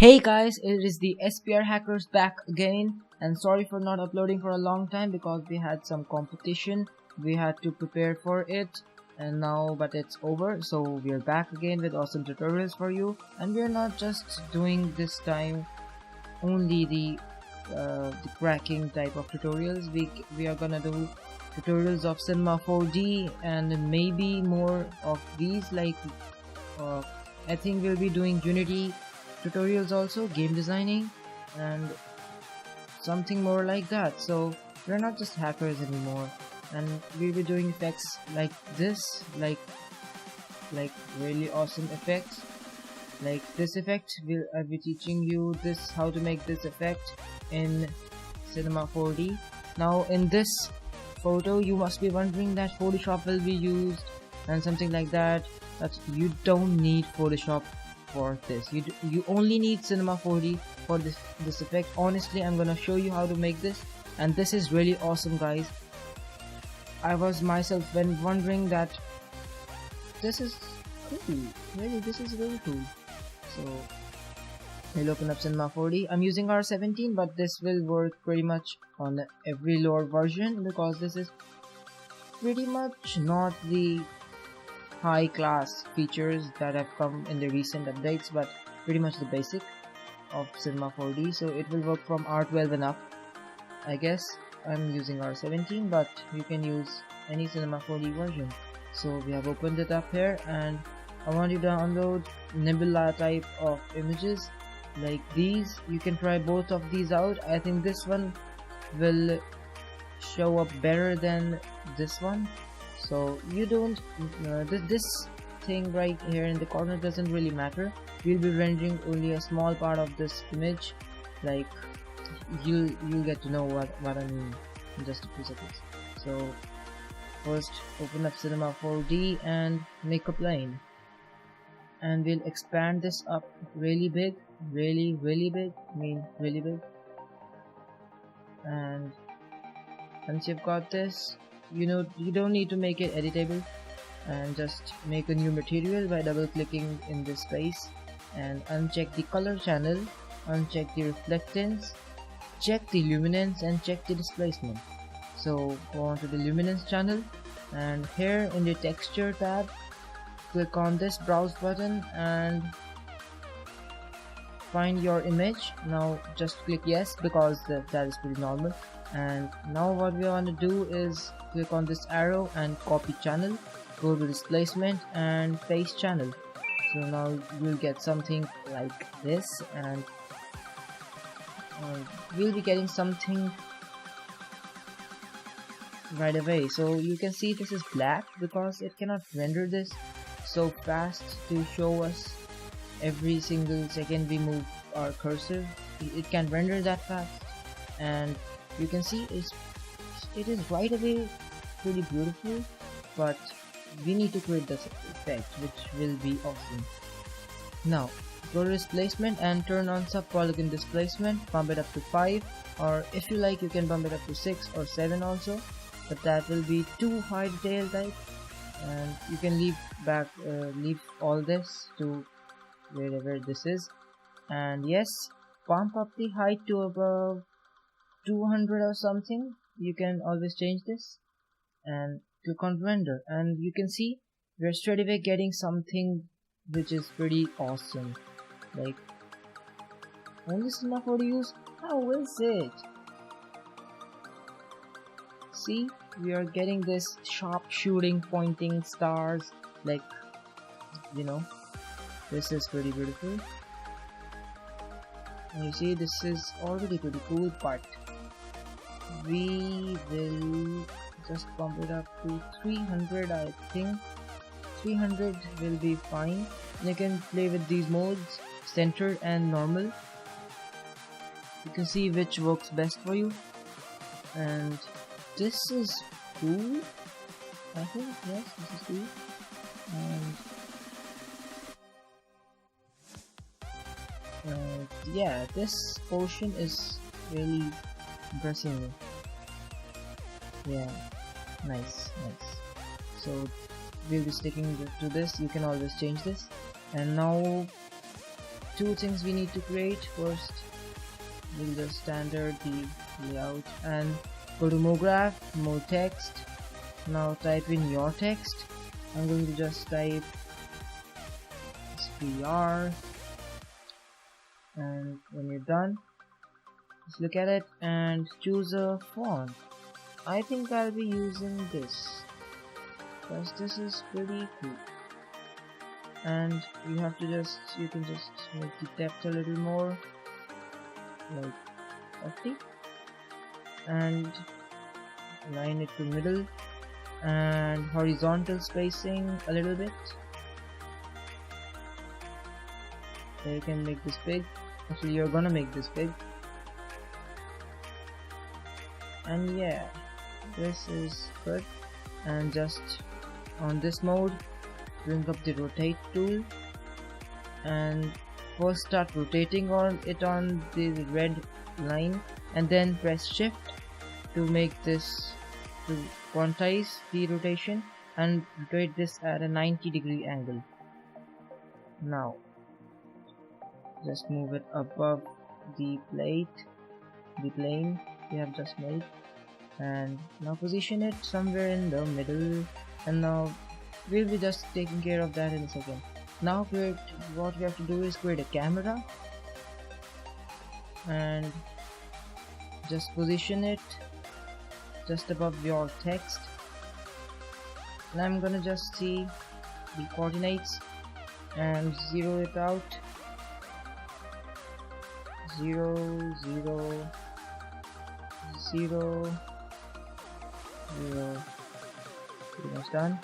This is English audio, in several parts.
Hey guys, it is the SPR Hackers back again, and sorry for not uploading for a long time because we had some competition. We had to prepare for it, and now but it's over, so we are back again with awesome tutorials for you. And we are not just doing this time only the cracking type of tutorials. We are gonna do tutorials of Cinema 4D and maybe more of these, like I think we'll be doing Unity tutorials also, game designing, and something more like that. So we're not just hackers anymore, and we'll be doing effects like this, like really awesome effects. Like this effect, I'll be teaching you this, how to make this effect in Cinema 4D. Now in this photo you must be wondering that Photoshop will be used and something like that. But you don't need Photoshop for this. You only need Cinema 4D for this effect. Honestly, I'm gonna show you how to make this, and this is really awesome, guys. I was myself when wondering that this is cool. Really, this is really cool. So we'll open up Cinema 4D. I'm using R17, but this will work pretty much on every lower version because this is pretty much not the high class features that have come in the recent updates, but pretty much the basic of Cinema 4D. So it will work from R12 and up. I guess I'm using R17, but you can use any Cinema 4D version. So we have opened it up here, and I want you to download Nebula type of images like these. You can try both of these out. I think this one will show up better than this one. So you don't this thing right here in the corner doesn't really matter. We'll be rendering only a small part of this image. Like you'll get to know what I mean in just a few seconds. So first open up Cinema 4D and make a plane, and we'll expand this up really big, really big. I mean really big. And once you've got this, you don't need to make it editable, and just make a new material by double clicking in this space and uncheck the color channel, uncheck the reflectance, check the luminance, and check the displacement. So go on to the luminance channel, and here in the texture tab click on this browse button and find your image. Now just click yes because that is pretty normal. And now what we want to do is click on this arrow and copy channel, go to displacement and paste channel. So now you'll get something like this, and we'll be getting something right away. So you can see this is black because it cannot render this so fast to show us every single second we move our cursor. It can render that fast, and you can see it is right away pretty beautiful, but we need to create this effect, which will be awesome. Now go to displacement and turn on sub polygon displacement, bump it up to 5, or if you like you can bump it up to 6 or 7 also, but that will be too high detail type, and you can leave all this to wherever this is. And yes, bump up the height to above 200 or something. You can always change this and click on render, and you can see we're straight away getting something which is pretty awesome. Like only Cinema 4D use. How is it? See, we are getting this sharp shooting pointing stars, like this is pretty beautiful. And you see this is already pretty cool, but we will just bump it up to 300. I think 300 will be fine. You can play with these modes, center and normal. You can see which works best for you, and this is cool. I think yes, this is cool. And yeah, this portion is really impressing me. Yeah, nice. So we'll be sticking to this. You can always change this. And now two things we need to create. First, we'll just standard the layout and go to more graph, more text. Now type in your text. I'm going to just type SPR, and when you're done, just look at it and choose a font. I think I'll be using this because this is pretty cool. And you can just make the depth a little more, like 40, and line it to middle, and horizontal spacing a little bit. So you can make this big. Actually, you're gonna make this big. And yeah, this is good. And just on this mode, bring up the rotate tool and first start rotating on the red line, and then press shift to make this, to quantize the rotation, and rotate this at a 90-degree angle. Now just move it above the plane we have just made, and now position it somewhere in the middle, and now we'll be just taking care of that in a second. Now what we have to do is create a camera and just position it just above your text, and I'm gonna just see the coordinates and zero it out. 0 0 0 0. Pretty much done.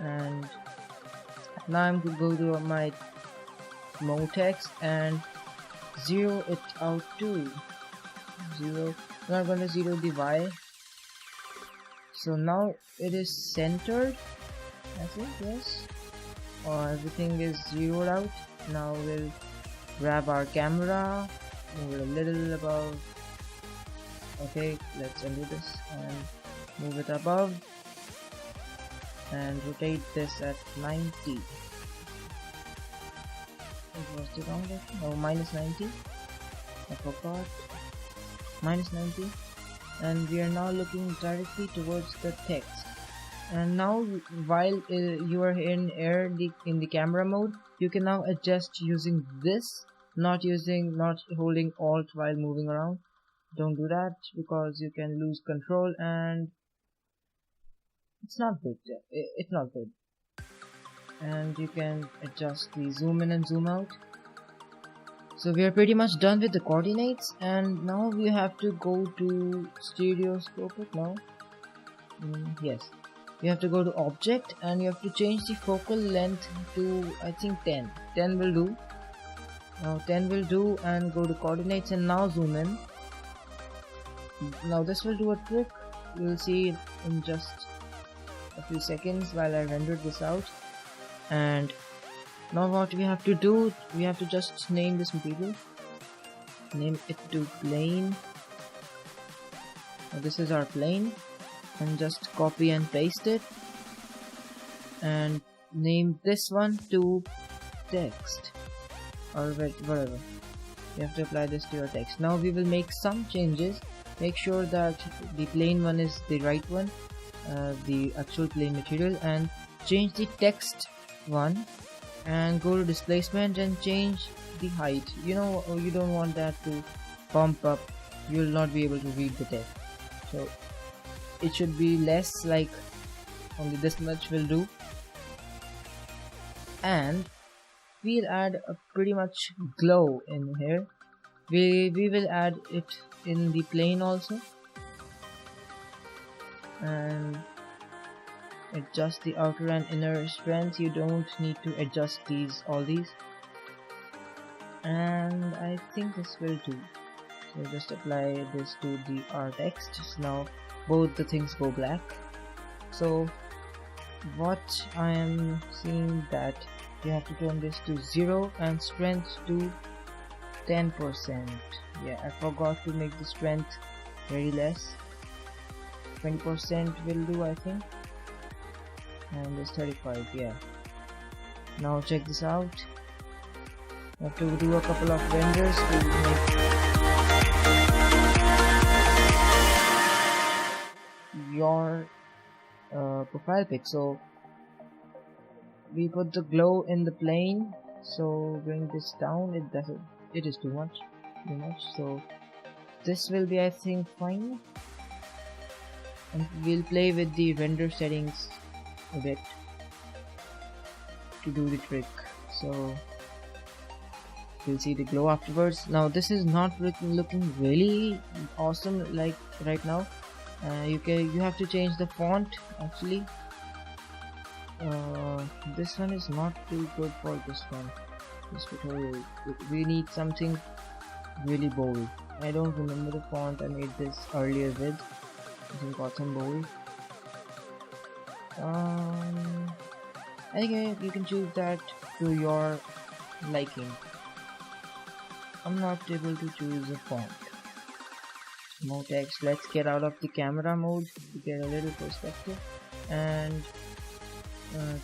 And now I'm going to go to my mode text and zero it out to 0. Now I'm going to zero the Y. So now it is centered. I think, yes. Everything is zeroed out. Now we'll grab our camera, move it a little above. Okay, let's undo this and move it above, and rotate this at 90. What was the wrong direction? Oh, minus 90. I forgot. Minus 90. And we are now looking directly towards the text. And now while you are in the camera mode, you can now adjust using this, not holding Alt while moving around. Don't do that because you can lose control and it's not good. It's not good. And you can adjust the zoom in and zoom out. So we are pretty much done with the coordinates, and now we have to go to stereoscopic now. Yes. You have to go to object and you have to change the focal length to, I think, 10. 10 will do. Now 10 will do, and go to coordinates and now zoom in. Now this will do a trick. You will see it in just a few seconds while I render this out. And now what we have to do, we have to just name this material. Name it to plane. Now this is our plane. And just copy and paste it, and name this one to text, or whatever. You have to apply this to your text. Now we will make some changes. Make sure that the plain one is the right one, the actual plain material, and change the text one, and go to displacement and change the height. You don't want that to bump up. You will not be able to read the text, so it should be less, like only this much will do. And we'll add a pretty much glow in here. We will add it in the plane also, and adjust the outer and inner strength. You don't need to adjust all these, and I think this will do. So just apply this to our text. So now both the things go black. So what I am seeing, that you have to turn this to 0 and strength to 10%. Yeah, I forgot to make the strength very less. 20% will do, I think. And this 35, yeah. Now check this out. You have to do a couple of renders to make your profile pic. So we put the glow in the plane, so bring this down. It is too much. So this will be, I think, fine, and we'll play with the render settings a bit to do the trick. So you'll see the glow afterwards. Now this is not looking really awesome like right now. You have to change the font actually. This one is not too good for this tutorial. We need something really bold. I don't remember the font I made this earlier with. I think Gotham bold. I think you can choose that to your liking. I'm not able to choose a font. No text. Let's get out of the camera mode to get a little perspective, and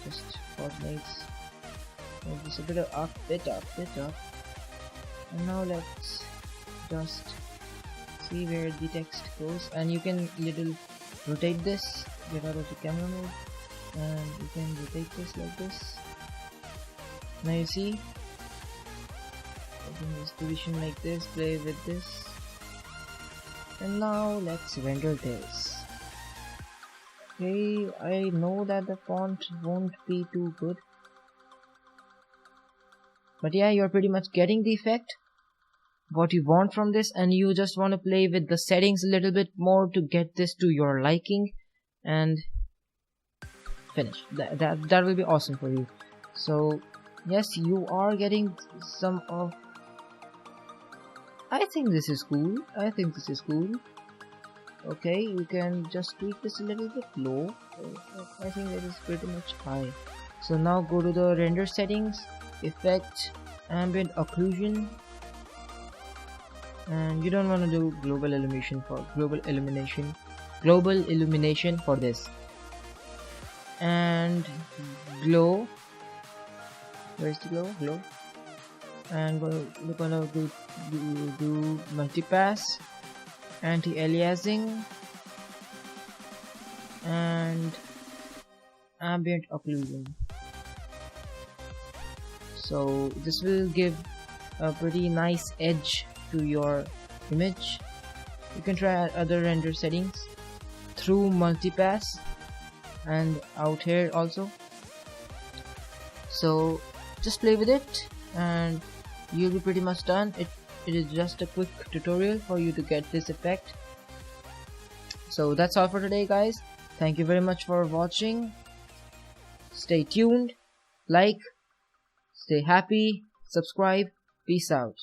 just coordinates. Make this a bit up, bit up. And now let's just see where the text goes, and you can little rotate this. Get out of the camera mode, and you can rotate this like this. Now you see, in this position like this, play with this, and now let's render this. Okay, I know that the font won't be too good, but yeah, you're pretty much getting the effect what you want from this, and you just want to play with the settings a little bit more to get this to your liking, and finish. That will be awesome for you. So yes, you are getting some of. I think this is cool. Okay, you can just tweak this a little bit low. I think that is pretty much high. So now go to the render settings, effect, ambient occlusion, and you don't want to do global illumination for this, and glow. Where's the glow? And we're gonna do multipass, anti-aliasing, and ambient occlusion. So this will give a pretty nice edge to your image. You can try other render settings through multipass and out here also. So just play with it and you'll be pretty much done. It is just a quick tutorial for you to get this effect. So that's all for today, guys. Thank you very much for watching. Stay tuned, like, stay happy, subscribe. Peace out.